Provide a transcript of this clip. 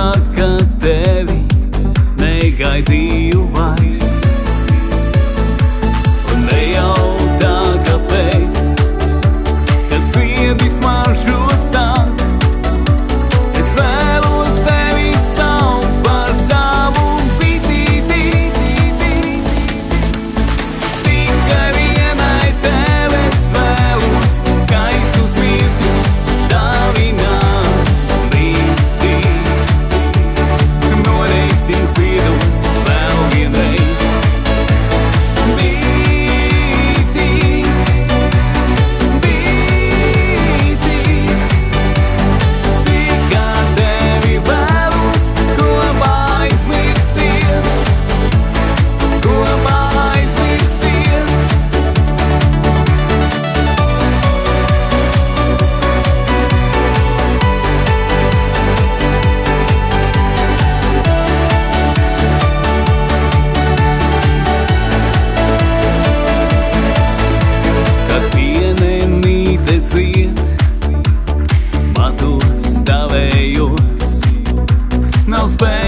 tad, kad tevi negaidīju vairs. Un nejautā, kāpēc, kad ziedi smaržot sāk, es vēlos tevi saukt par savu bitīti. Tikai vienai tev es vēlos skaistus mirkļus dāvināt līdī. Noreiksim ziedos vēl vienreiz. Matos, stāvējos, nav spēj